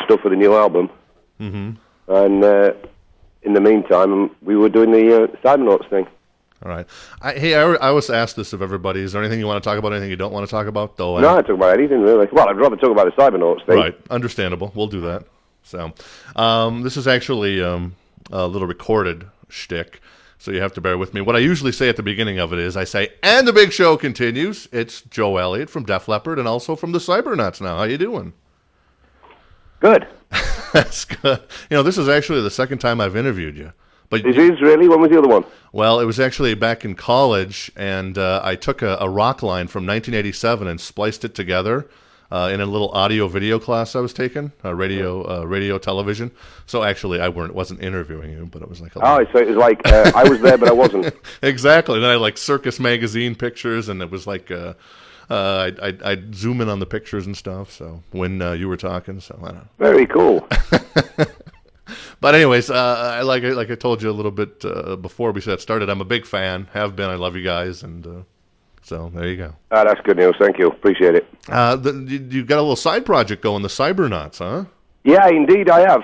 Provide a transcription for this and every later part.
stuff for the new album. Mm-hmm. And in the meantime, we were doing the Cybernauts thing. All right. I always ask this of everybody. Is there anything you want to talk about, anything you don't want to talk about? Though, No, I talk about anything, really. Well, I'd rather talk about the Cybernauts thing. Right. Understandable. We'll do that. So, this is actually a little recorded shtick, so you have to bear with me. What I usually say at the beginning of it is, I say, and the big show continues. It's Joe Elliott from Def Leppard and also from the Cybernuts now. How you doing? Good. That's good. You know, this is actually the second time I've interviewed you. But it is really? When was the other one? Well, it was actually back in college, and I took a rock line from 1987 and spliced it together in a little audio-video class I was taking, radio television. So actually, I wasn't interviewing you, but it was like so it was like I was there, but I wasn't. Exactly. And then I had like Circus Magazine pictures, and it was like I'd zoom in on the pictures and stuff. So when you were talking, so I don't know. Very cool. But anyways, like I told you a little bit before we started, I'm a big fan. Have been. I love you guys, and so there you go. That's good news. Thank you. Appreciate it. You've got a little side project going, the Cybernuts, huh? Yeah, indeed, I have.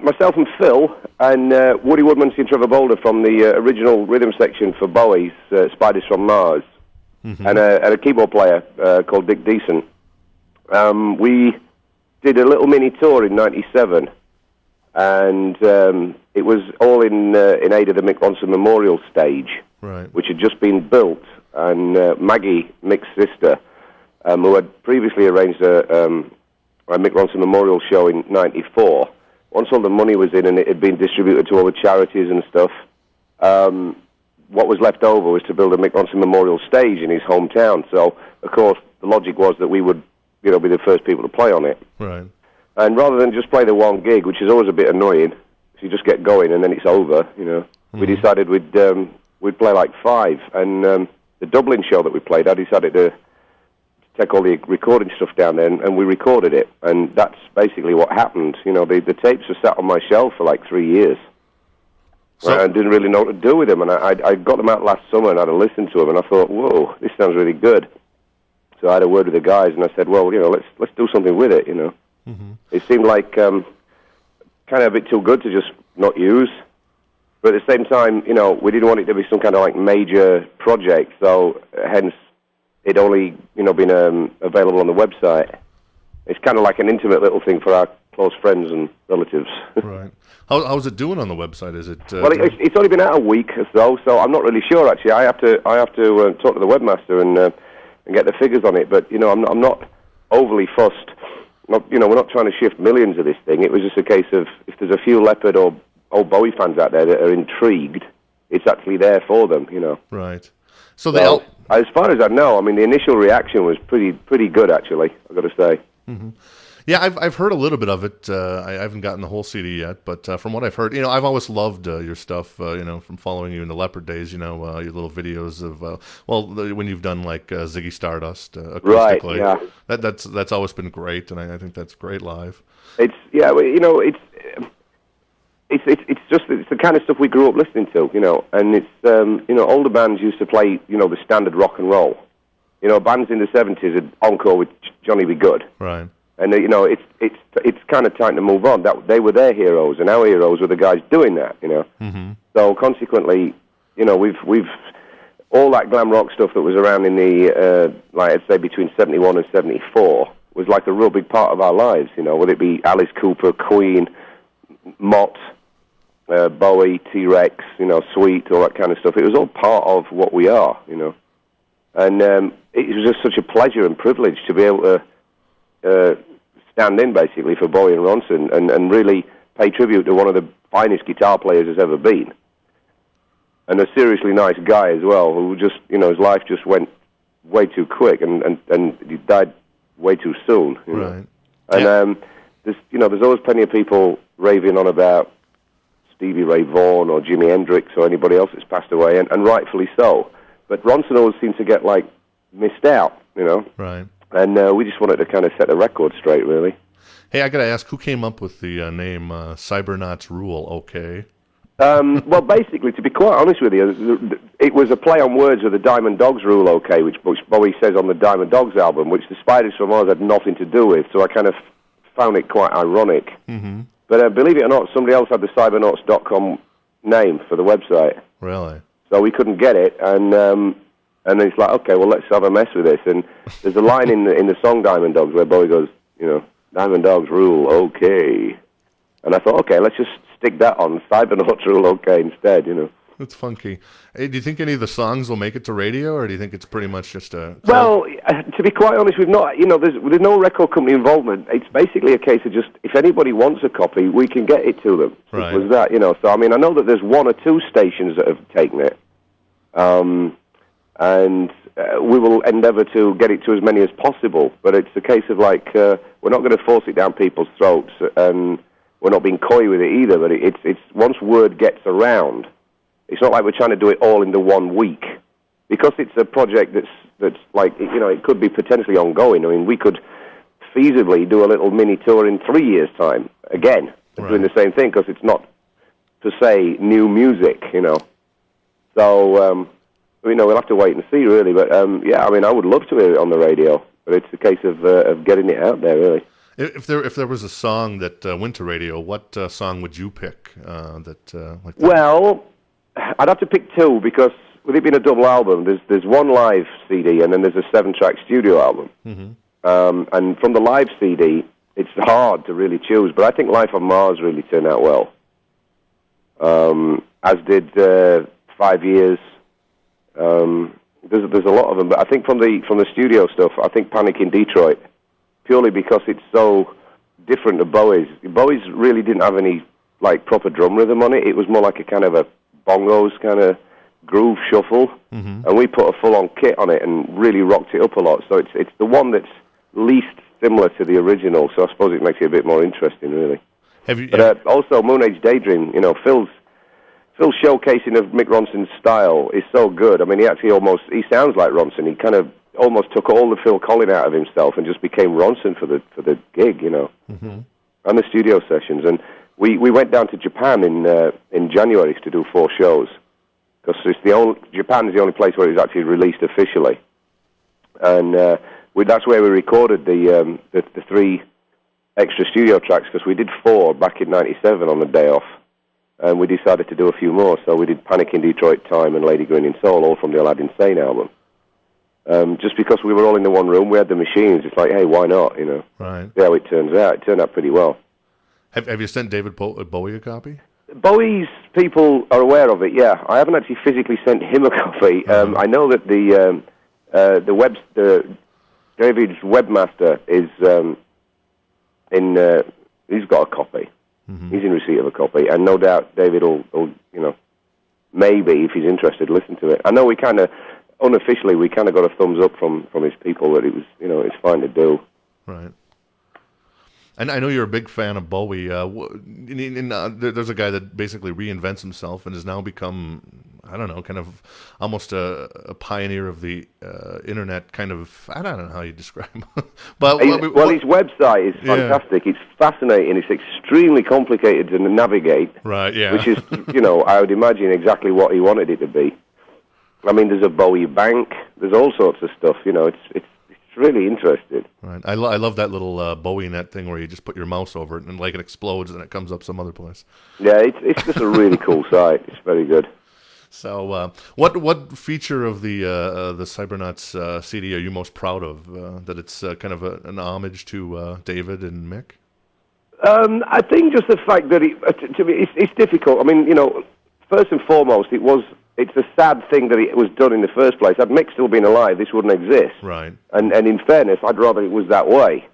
Myself and Phil and Woody Woodmansey and Trevor Boulder from the original rhythm section for Bowie's Spiders from Mars, mm-hmm. and a keyboard player called Dick Decent. We did a little mini tour in '97. And it was all in aid of the Mick Ronson Memorial Stage, right, which had just been built. And Maggie, Mick's sister, who had previously arranged a Mick Ronson Memorial show in '94, once all the money was in and it had been distributed to all the charities and stuff, what was left over was to build a Mick Ronson Memorial Stage in his hometown. So, of course, the logic was that we would, be the first people to play on it. Right. And rather than just play the one gig, which is always a bit annoying, so you just get going and then it's over, mm-hmm. we decided we'd play like 5. And the Dublin show that we played, I decided to take all the recording stuff down there, and we recorded it. And that's basically what happened. The tapes were sat on my shelf for like 3 years. So, I didn't really know what to do with them. And I got them out last summer and I had to listen to them, and I thought, whoa, this sounds really good. So I had a word with the guys, and I said, well, let's do something with it, Mm-hmm. It seemed like kind of a bit too good to just not use. But at the same time, we didn't want it to be some kind of like major project, so hence it only, been available on the website. It's kind of like an intimate little thing for our close friends and relatives. Right. How's it doing on the website? Is it? Well, it's only been out a week or so I'm not really sure actually. I have to talk to the webmaster and get the figures on it. But I'm not overly fussed. We're not trying to shift millions of this thing. It was just a case of if there's a few Leopard or old Bowie fans out there that are intrigued, it's actually there for them, Right. So as far as I know, the initial reaction was pretty good, actually, I've got to say. Mm-hmm. Yeah, I've heard a little bit of it. I haven't gotten the whole CD yet, but from what I've heard, I've always loved your stuff. From following you in the Leopard days. Your little videos of when you've done like Ziggy Stardust acoustically. Right. Yeah. That's always been great, and I think that's great live. It's the kind of stuff we grew up listening to, and it's older bands used to play the standard rock and roll. Bands in the '70s had encore with Johnny B. Good. Right. And it's kind of time to move on. That they were their heroes, and our heroes were the guys doing that. Mm-hmm. So consequently, we've all that glam rock stuff that was around in the I'd say between '71 and '74 was like a real big part of our lives. Whether it be Alice Cooper, Queen, Mott, Bowie, T-Rex, Sweet, all that kind of stuff. It was all part of what we are. And it was just such a pleasure and privilege to be able to stand in, basically, for Bowie and Ronson and really pay tribute to one of the finest guitar players there's ever been. And a seriously nice guy as well, who just, his life just went way too quick and he died way too soon. Right. And there's always plenty of people raving on about Stevie Ray Vaughan or Jimi Hendrix or anybody else that's passed away, and rightfully so. But Ronson always seemed to get, missed out, Right. And we just wanted to kind of set the record straight, really. Hey, I got to ask, who came up with the name Cybernauts Rule, okay? Well, basically, to be quite honest with you, it was a play on words of the Diamond Dogs Rule, okay, which Bowie says on the Diamond Dogs album, which the Spiders from Mars had nothing to do with, so I kind of found it quite ironic. Mm-hmm. But believe it or not, somebody else had the Cybernauts.com name for the website. Really? So we couldn't get it, and it's like, okay, well, let's have a mess with this. And there's a line in the song Diamond Dogs where Bowie goes, Diamond Dogs rule, okay. And I thought, okay, let's just stick that on, Cybernauts rule, okay, instead, That's funky. Hey, do you think any of the songs will make it to radio, or do you think it's pretty much just a... Well, to be quite honest, we've not, there's no record company involvement. It's basically a case of just, if anybody wants a copy, we can get it to them. Right. Was that, So, I mean, I know that there's one or two stations that have taken it. And we will endeavour to get it to as many as possible. But it's a case of, like, we're not going to force it down people's throats, and we're not being coy with it either. But it's once word gets around, it's not like we're trying to do it all into 1 week. Because it's a project that's like, it could be potentially ongoing. I mean, we could feasibly do a little mini tour in 3 years' time, again, doing the same thing, because it's not, per se, new music, So, we'll have to wait and see, really. But, yeah, I mean, I would love to hear it on the radio. But it's a case of getting it out there, really. If there was a song that went to radio, what song would you pick? Like that? Well, I'd have to pick two, because with it being a double album, there's one live CD and then there's a 7-track studio album. Mm-hmm. And from the live CD, it's hard to really choose, but I think Life on Mars really turned out well. As did 5 Years. There's a lot of them, but I think from the studio stuff, I think Panic in Detroit, purely because it's so different to Bowie's. Bowie's really didn't have any like proper drum rhythm on it. It was more like a kind of a bongos kind of groove shuffle, and we put a full-on kit on it and really rocked it up a lot. So it's the one that's least similar to the original. So I suppose it makes it a bit more interesting, really. But also Moon Age Daydream, Phil's showcasing of Mick Ronson's style is so good. I mean, he sounds like Ronson. He kind of almost took all the Phil Collin out of himself and just became Ronson for the gig, and the studio sessions. And we went down to Japan in January to do 4 shows, because Japan is the only place where it was actually released officially, and that's where we recorded the 3 extra studio tracks, because we did 4 back in '97 on the day off. And we decided to do a few more, so we did Panic in Detroit, Time, and Lady Grinning Soul, all from the Aladdin Sane album. Just because we were all in the one room, we had the machines, it's like, hey, why not, Right. See how it turns out. It turned out pretty well. Have you sent David Bowie a copy? Bowie's people are aware of it, yeah. I haven't actually physically sent him a copy. I know that David's webmaster is he's got a copy. He's in receipt of a copy, and no doubt David will maybe, if he's interested, listen to it. I know unofficially, we kind of got a thumbs up from his people that it was, it's fine to do. Right. And I know you're a big fan of Bowie. There's a guy that basically reinvents himself and has now become, I don't know, kind of almost a pioneer of the internet. Kind of, I don't know how you describe him. But his website is fantastic. Yeah. It's fascinating. It's extremely complicated to navigate. Right. Yeah. Which is, I would imagine exactly what he wanted it to be. I mean, there's a Bowie bank. There's all sorts of stuff. It's really interesting. Right. I love that little Bowie net thing where you just put your mouse over it and like it explodes and it comes up some other place. Yeah, it's just a really cool site. It's very good. So, what feature of the Cybernuts CD are you most proud of? That it's kind of an homage to David and Mick? I think just the fact that to me, it's difficult. I mean, first and foremost, it's a sad thing that it was done in the first place. Had Mick still been alive, this wouldn't exist. Right. And in fairness, I'd rather it was that way.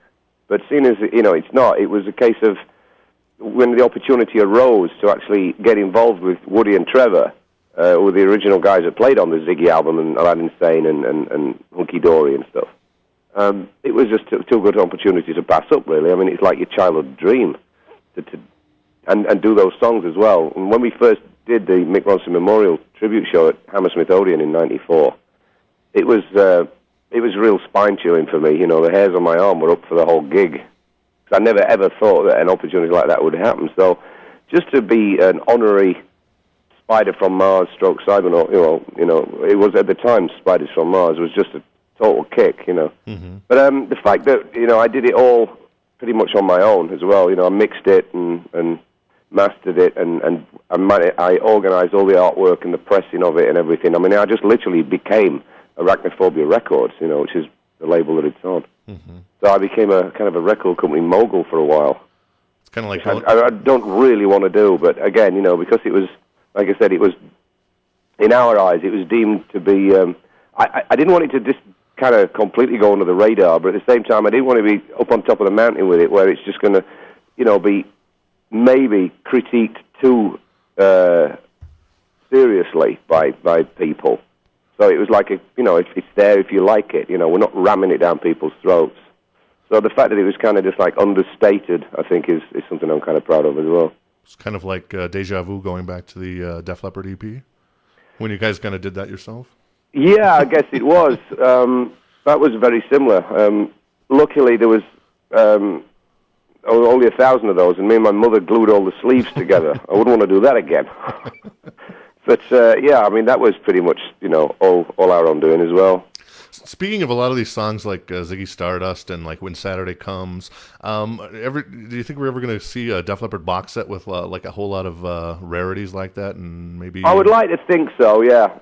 But seeing as it's not, it was a case of when the opportunity arose to actually get involved with Woody and Trevor, who were the original guys that played on the Ziggy album and Aladdin Sane and Hunky Dory and stuff. It was just too good an opportunity to pass up, really. I mean, it's like your childhood dream and do those songs as well. And when we first did the Mick Ronson Memorial Tribute Show at Hammersmith Odeon in '94, it was real spine-chilling for me. The hairs on my arm were up for the whole gig. 'Cause I never, ever thought that an opportunity like that would happen. So just to be an honorary Spider from Mars stroke Cybernaut, it was at the time Spiders from Mars was just a total kick, But the fact that, I did it all pretty much on my own as well. I mixed it and mastered it, and I organised all the artwork and the pressing of it and everything. I mean, I just literally became Arachnophobia Records, which is the label that it's on. Mm-hmm. So I became a kind of a record company mogul for a while. It's kind of like I don't really want to do, but again, because it was, like I said, it was, in our eyes, it was deemed to be. I didn't want it to just kind of completely go under the radar, but at the same time, I didn't want to be up on top of the mountain with it, where it's just going to, be maybe critiqued too seriously by people. So it was like, it's there if you like it. We're not ramming it down people's throats. So the fact that it was kind of just like understated, I think, is something I'm kind of proud of as well. It's kind of like deja vu going back to the Def Leppard EP, when you guys kind of did that yourself. Yeah, I guess it was. That was very similar. Luckily, there was only 1,000 of those, and me and my mother glued all the sleeves together. I wouldn't want to do that again. But, yeah, I mean, that was pretty much, all our own doing as well. Speaking of a lot of these songs like Ziggy Stardust and like When Saturday Comes, do you think we're ever going to see a Def Leppard box set with like a whole lot of rarities like that? And maybe I would like to think so, yeah.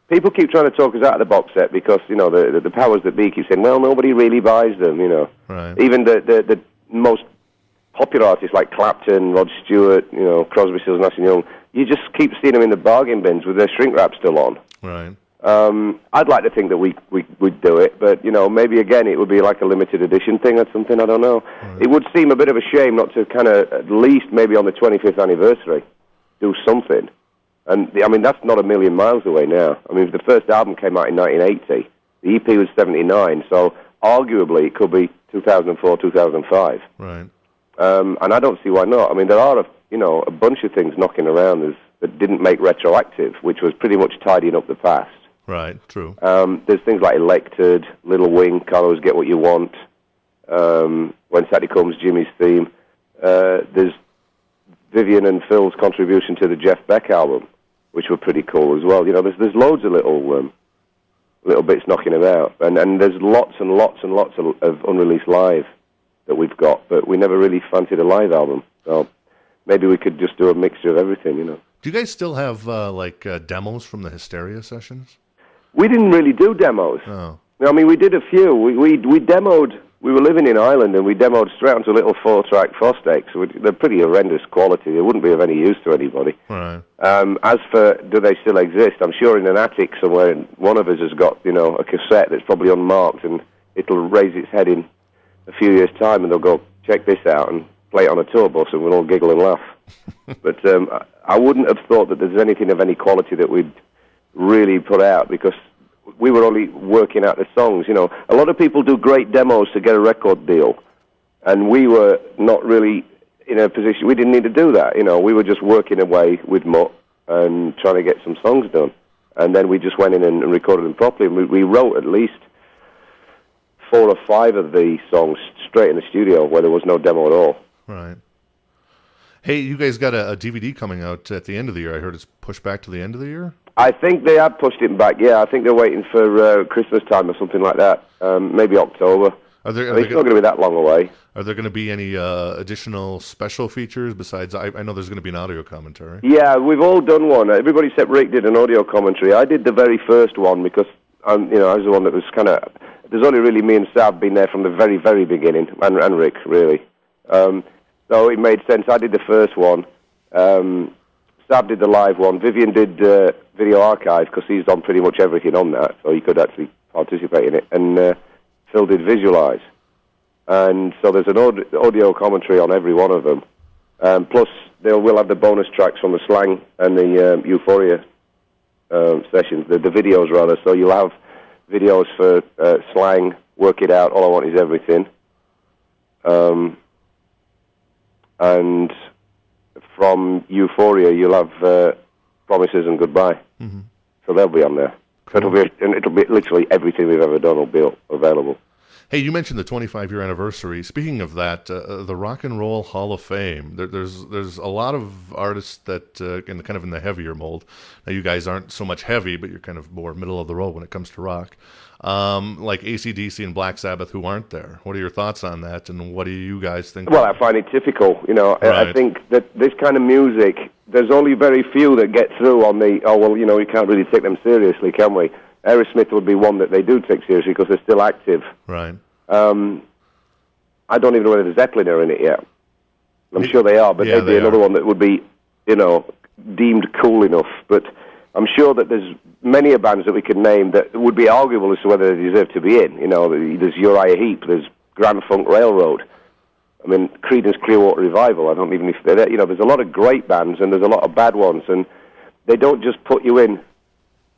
People keep trying to talk us out of the box set because, the powers that be keep saying, well, nobody really buys them, Right. Even the most popular artists like Clapton, Rod Stewart, Crosby, Stills, Nash & Young, you just keep seeing them in the bargain bins with their shrink wrap still on. Right. I'd like to think that we'd do it, but, maybe again it would be like a limited edition thing or something, I don't know. Right. It would seem a bit of a shame not to kind of, at least maybe on the 25th anniversary, do something. And, I mean, that's not a million miles away now. I mean, the first album came out in 1980. The EP was 79, so arguably it could be 2004, 2005. Right. And I don't see why not. I mean, there are, a bunch of things knocking around that didn't make retroactive, which was pretty much tidying up the past. Right, true. There's things like Elected, Little Wing, Carlos Get What You Want, When Saturday Comes, Jimmy's Theme. There's Vivian and Phil's contribution to the Jeff Beck album, which were pretty cool as well. There's loads of little bits knocking about, and there's lots and lots and lots of unreleased live that we've got, but we never really fancied a live album. So maybe we could just do a mixture of everything, Do you guys still have demos from the Hysteria sessions? We didn't really do demos. Oh. I mean, we did a few. We demoed. We were living in Ireland, and we demoed straight onto little 4-track Fosdex. They're pretty horrendous quality. They wouldn't be of any use to anybody. Right. As for do they still exist, I'm sure in an attic somewhere, one of us has got a cassette that's probably unmarked, and it'll raise its head in a few years' time, and they'll go, check this out, and play it on a tour bus, and we'll all giggle and laugh. But I wouldn't have thought that there's anything of any quality that we'd really put out, because we were only working out the songs. A lot of people do great demos to get a record deal, and we were not really in a position. We didn't need to do that. We were just working away with Mutt and trying to get some songs done, and then we just went in and recorded them properly. And we wrote at least 4 or 5 of the songs straight in the studio where there was no demo at all. Right. Hey, you guys got a DVD coming out at the end of the year. I heard it's pushed back to the end of the year? I think they have pushed it back, yeah. I think they're waiting for Christmas time or something like that. Maybe October. It's not going to be that long away. Are there going to be any additional special features besides... I know there's going to be an audio commentary. Yeah, we've all done one. Everybody except Rick did an audio commentary. I did the very first one because I was the one that was kind of... There's only really me and Sav been there from the very, very beginning, and Rick, really. So it made sense. I did the first one. Sav did the live one. Vivian did Video Archive because he's done pretty much everything on that, so he could actually participate in it. And Phil did Visualize. And so there's an audio commentary on every one of them. Plus, we'll have the bonus tracks from the Slang and the Euphoria sessions, the videos rather. So you'll have videos for Slang, Work It Out, All I Want Is Everything. And from Euphoria, you'll have Promises and Goodbye. Mm-hmm. So they'll be on there. Cool. It'll be literally everything we've ever done will be available. Hey, you mentioned the 25-year anniversary. Speaking of that, the Rock and Roll Hall of Fame. There's a lot of artists that kind of in the heavier mold. Now, you guys aren't so much heavy, but you're kind of more middle of the road when it comes to rock. Like AC/DC and Black Sabbath, who aren't there. What are your thoughts on that, and what do you guys think? Well, I find it typical. Right. I think that this kind of music, there's only very few that get through on the, we can't really take them seriously, can we? Aerosmith would be one that they do take seriously because they're still active. Right. I don't even know whether the Zeppelin are in it yet. I'm sure they are, but they'd be another one that would be, deemed cool enough. But I'm sure that there's many a bands that we could name that would be arguable as to whether they deserve to be in. There's Uriah Heep, there's Grand Funk Railroad. I mean, Creedence Clearwater Revival. I don't even know if they're there. There's a lot of great bands and there's a lot of bad ones, and they don't just put you in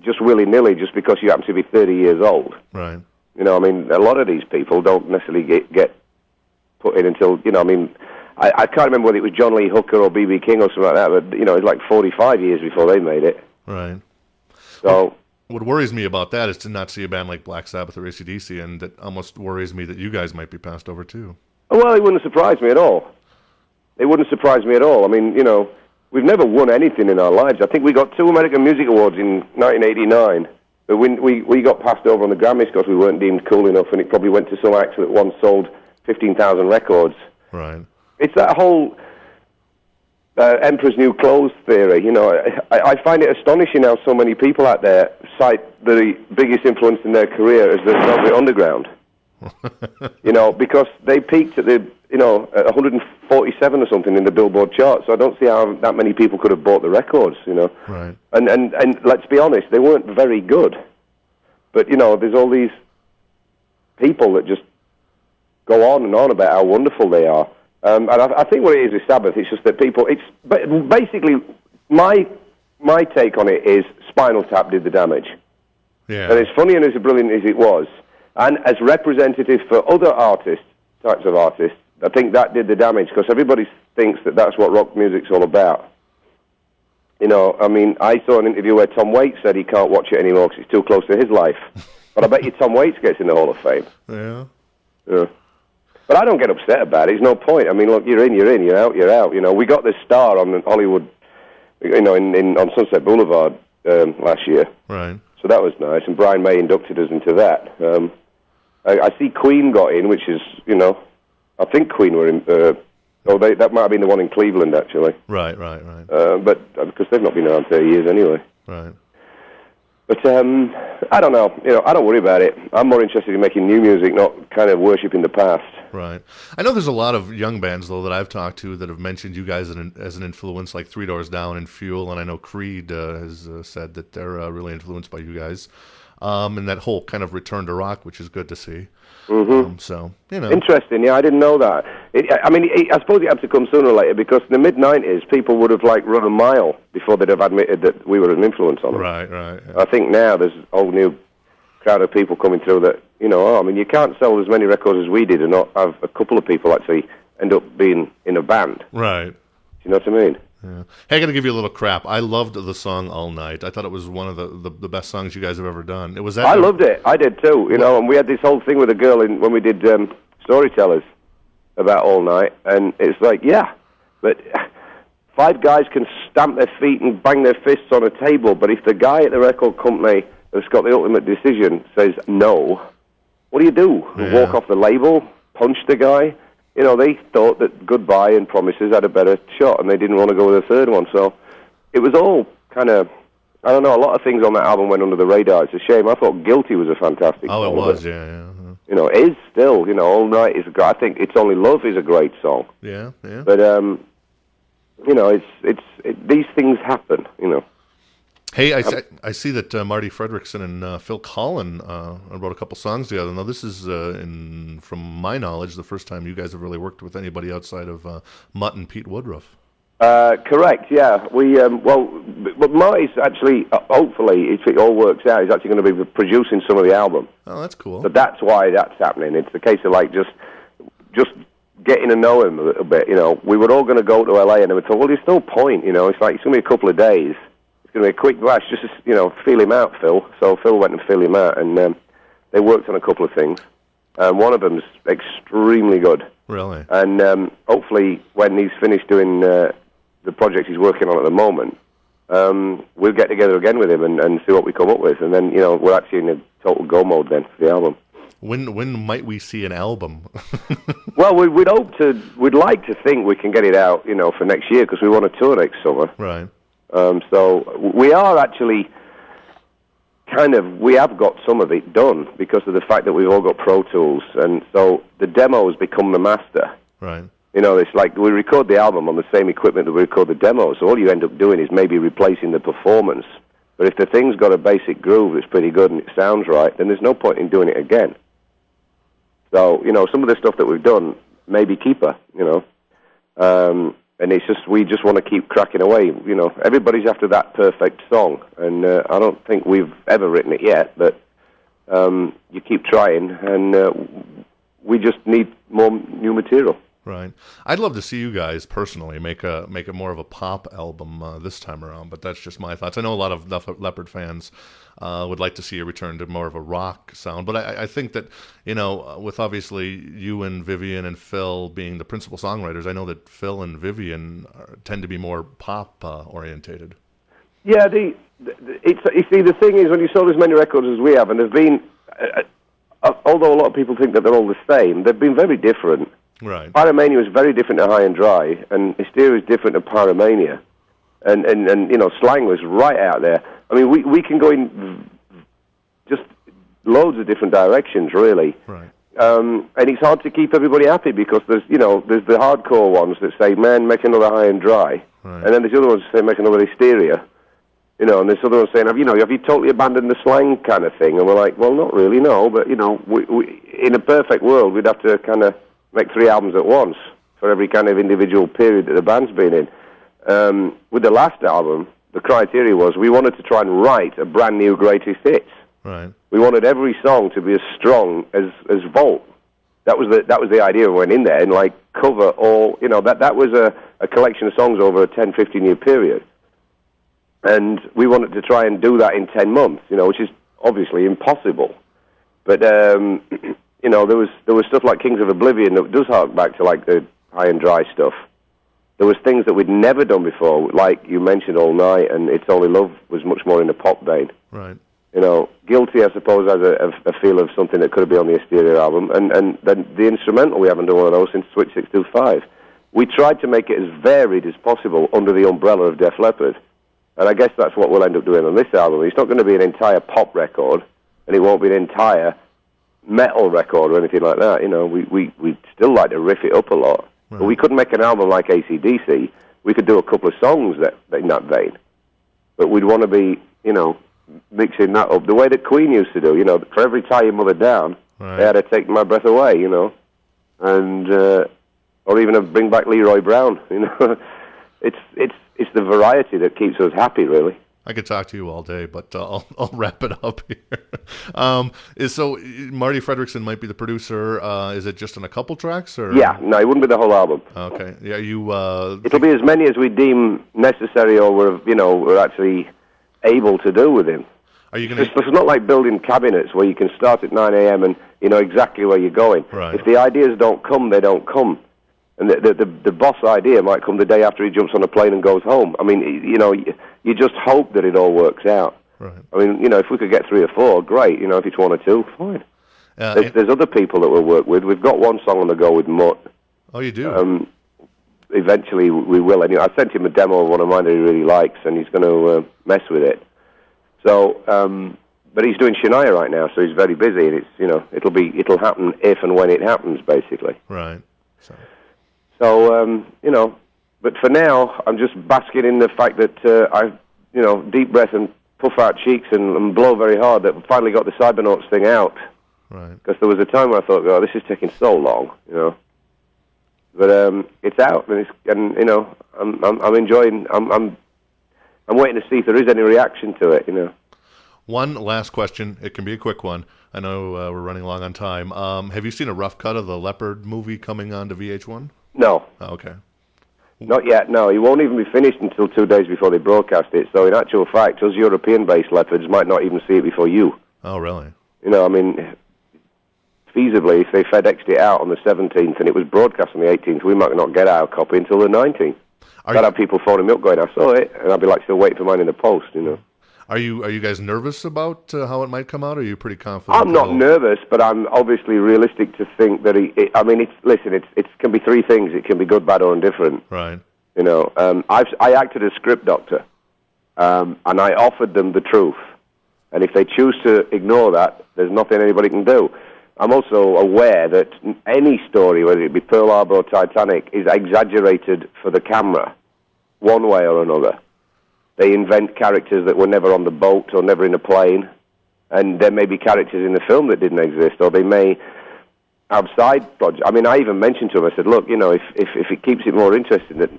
just willy-nilly just because you happen to be 30 years old. Right. A lot of these people don't necessarily get put in until, I can't remember whether it was John Lee Hooker or B.B. King or something like that, but, it's like 45 years before they made it. Right. So what worries me about that is to not see a band like Black Sabbath or AC/DC, and that almost worries me that you guys might be passed over too. Well, it wouldn't surprise me at all. It wouldn't surprise me at all. I mean, we've never won anything in our lives. I think we got 2 American Music Awards in 1989, but we got passed over on the Grammys because we weren't deemed cool enough, and it probably went to some actor that once sold 15,000 records. Right. It's that whole Emperor's New Clothes theory. I find it astonishing how so many people out there cite the biggest influence in their career as the Velvet Underground. Because they peaked at at 147 or something in the Billboard chart. So I don't see how that many people could have bought the records. Right. And let's be honest, they weren't very good. But there's all these people that just go on and on about how wonderful they are. And I think what it is with Sabbath, it's just that people. It's basically my take on it is Spinal Tap did the damage. Yeah. And as funny and as brilliant as it was, and as representative for other types of artists, I think that did the damage because everybody thinks that that's what rock music's all about. I saw an interview where Tom Waits said he can't watch it anymore because it's too close to his life. But I bet you Tom Waits gets in the Hall of Fame. Yeah. Yeah. But I don't get upset about it. There's no point. I mean, look, you're in, you're out, you're out. We got this star on Hollywood, on Sunset Boulevard last year. Right. So that was nice. And Brian May inducted us into that. I see Queen got in, which is, I think Queen were in. That might have been the one in Cleveland, actually. Right. But because they've not been around 30 years anyway. Right. But I don't know. I don't worry about it. I'm more interested in making new music, not kind of worshipping the past. Right. I know there's a lot of young bands, though, that I've talked to that have mentioned you guys as an influence, like Three Doors Down and Fuel, and I know Creed has said that they're really influenced by you guys. And that whole kind of return to rock, which is good to see. Mm-hmm. Interesting. Yeah, I didn't know that. I suppose it had to come sooner or later because in the mid-'90s, people would have run a mile before they'd have admitted that we were an influence on them. Right. Yeah. I think now there's a whole new crowd of people coming through that, you can't sell as many records as we did and not have a couple of people actually end up being in a band. Right. Do you know what I mean? Yeah. Hey, I got to give you a little crap. I loved the song All Night. I thought it was one of the best songs you guys have ever done. I loved it. I did too. And we had this whole thing with a girl when we did Storytellers about All Night, and it's like, yeah, but 5 guys can stamp their feet and bang their fists on a table, but if the guy at the record company that's got the ultimate decision says no, what do you do? Yeah. Walk off the label? Punch the guy? They thought that Goodbye and Promises had a better shot, and they didn't want to go with a third one. So it was all kind of, I don't know, a lot of things on that album went under the radar. It's a shame. I thought Guilty was a fantastic song. Oh, it was, yeah. It is still, All Night is, I think It's Only Love is a great song. Yeah. But, these things happen, Hey, I see that Marty Fredrickson and Phil Collin wrote a couple songs together. Now, this is, from my knowledge, the first time you guys have really worked with anybody outside of Mutt and Pete Woodruff. Correct, yeah. But Marty's actually, hopefully, if it all works out, he's actually going to be producing some of the album. Oh, that's cool. So that's why that's happening. It's a case of, just getting to know him a little bit, We were all going to go to L.A., and then we thought, well, there's no point, it's going to be a couple of days. Going to be a quick blast, just to, feel him out, Phil. So Phil went and feel him out, and they worked on a couple of things. One of them's extremely good. Really? And hopefully when he's finished doing the project he's working on at the moment, we'll get together again with him and see what we come up with. And then, we're actually in a total go mode then for the album. When might we see an album? Well, we'd like to think we can get it out, for next year, because we want to tour next summer. Right. So we are actually we have got some of it done because of the fact that we've all got Pro Tools, and so the demos become the master. Right. It's like we record the album on the same equipment that we record the demos, so all you end up doing is maybe replacing the performance. But if the thing's got a basic groove that's pretty good and it sounds right, then there's no point in doing it again. So, some of the stuff that we've done may be keeper, and it's just, we just want to keep cracking away. Everybody's after that perfect song, and I don't think we've ever written it yet, but you keep trying, and we just need more new material. Right. I'd love to see you guys personally make it more of a pop album this time around, but that's just my thoughts. I know a lot of Def Leppard fans would like to see a return to more of a rock sound, but I think that, with obviously you and Vivian and Phil being the principal songwriters, I know that Phil and Vivian tend to be more pop orientated. Yeah, you see, the thing is, when you sold as many records as we have, and there's been, although a lot of people think that they're all the same, they've been very different. Right. Pyromania is very different to High and Dry, and Hysteria is different to Pyromania. And Slang was right out there. I mean, we can go in just loads of different directions, really. Right. And it's hard to keep everybody happy because there's the hardcore ones that say, man, make another High and Dry. Right. And then there's the other ones that say, make another Hysteria. And there's other ones saying, have you totally abandoned the Slang kind of thing? And we're like, well, not really, no. But, we in a perfect world, we'd have to kind of make 3 albums at once for every kind of individual period that the band's been in. With the last album, the criteria was we wanted to try and write a brand new greatest hits. Right. We wanted every song to be as strong as Volt. That was the idea we went in there, and cover all, that was a collection of songs over a 10, 15-year period. And we wanted to try and do that in 10 months, which is obviously impossible. But there was stuff like Kings of Oblivion that does hark back to the High and Dry stuff. There was things that we'd never done before, like you mentioned, All Night, and It's Only Love was much more in the pop vein. Right. Guilty, I suppose, has a feel of something that could have been on the Hysteria album, and then the instrumental, we haven't done one of those since Switch 625. We tried to make it as varied as possible under the umbrella of Def Leppard, and I guess that's what we'll end up doing on this album. It's not going to be an entire pop record, and it won't be an entire metal record or anything like that. We'd still like to riff it up a lot. Right. But we couldn't make an album like AC/DC. We could do a couple of songs that in that vein. But we'd want to be, mixing that up the way that Queen used to do. For every Tie Your Mother Down, right, they had to Take My Breath Away, and or even Bring Back Leroy Brown. It's the variety that keeps us happy, really. I could talk to you all day, but I'll wrap it up here. So Marty Fredrickson might be the producer. Is it just on a couple tracks? Or? Yeah, no, it wouldn't be the whole album. Okay. Yeah, it'll be as many as we deem necessary, or we're actually able to do with him. Are you going to? It's not like building cabinets where you can start at 9 a.m. and you know exactly where you're going. Right. If the ideas don't come, they don't come. And the boss idea might come the day after he jumps on a plane and goes home. I mean, you just hope that it all works out. Right. I mean, if we could get 3 or 4, great. If it's 1 or 2, fine. There's other people that we'll work with. We've got one song on the go with Mutt. Oh, you do? Eventually we will. Anyway, I sent him a demo of one of mine that he really likes, and he's going to mess with it. So, but he's doing Shania right now, so he's very busy, and it's it'll happen if and when it happens, basically. Right. So, but for now, I'm just basking in the fact that I, deep breath and puff out cheeks and blow very hard that we finally got the Cybernauts thing out. Right. Because there was a time where I thought, this is taking so long, But it's out, and I'm enjoying. I'm waiting to see if there is any reaction to it, One last question. It can be a quick one. I know we're running long on time. Have you seen a rough cut of the Leopard movie coming on to VH1? No. Oh, okay. Not yet, no. It won't even be finished until 2 days before they broadcast it. So in actual fact, us European-based Leopards might not even see it before you. Oh, really? feasibly, if they FedExed it out on the 17th and it was broadcast on the 18th, we might not get our copy until the 19th. I'd have people phoning me up going, I saw it, and I'd be like, still waiting for mine in the post, you know. Are you guys nervous about how it might come out, or are you pretty confident? I'm not nervous, but I'm obviously realistic to think that it can be three things. It can be good, bad, or indifferent. Right. You know, I acted as script doctor, and I offered them the truth. And if they choose to ignore that, there's nothing anybody can do. I'm also aware that any story, whether it be Pearl Harbor or Titanic, is exaggerated for the camera, one way or another. They invent characters that were never on the boat or never in a plane, and there may be characters in the film that didn't exist, or they may have side projects. I mean, I even mentioned to him, I said, look, you know, if it keeps it more interesting that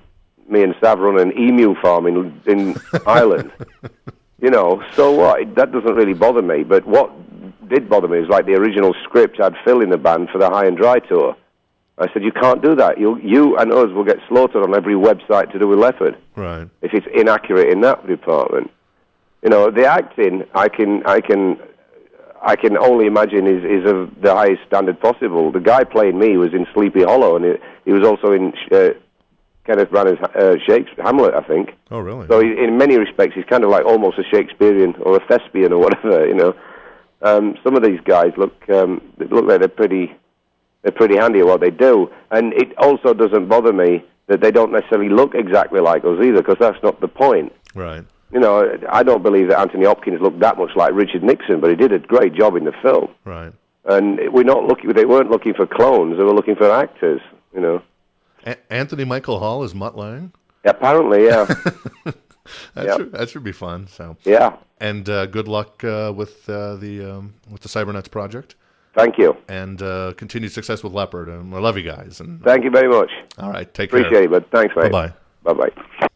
me and Sav run an emu farm in Ireland, you know, so what? That doesn't really bother me, but what did bother me is like the original script had Phil in the band for the High and Dry tour. I said, you can't do that. You and us will get slaughtered on every website to do with Leopard. Right. If it's inaccurate in that department. You know, the acting, I can only imagine is of the highest standard possible. The guy playing me was in Sleepy Hollow, and he was also in Kenneth Branagh's Shakespeare, Hamlet, I think. Oh, really? So in many respects, he's kind of like almost a Shakespearean or a thespian or whatever, you know. Some of these guys look like they're pretty handy at what they do. And it also doesn't bother me that they don't necessarily look exactly like us either, because that's not the point. Right. You know, I don't believe that Anthony Hopkins looked that much like Richard Nixon, but he did a great job in the film. Right. And they weren't looking for clones, they were looking for actors, you know. Anthony Michael Hall is Mutt Lange? Apparently, yeah. That should be fun. So yeah. And good luck with the Cybernuts project. Thank you. And continued success with Leopard. And I love you guys. And thank you very much. All right, take care. Appreciate it, but thanks, mate. Bye-bye. Bye-bye.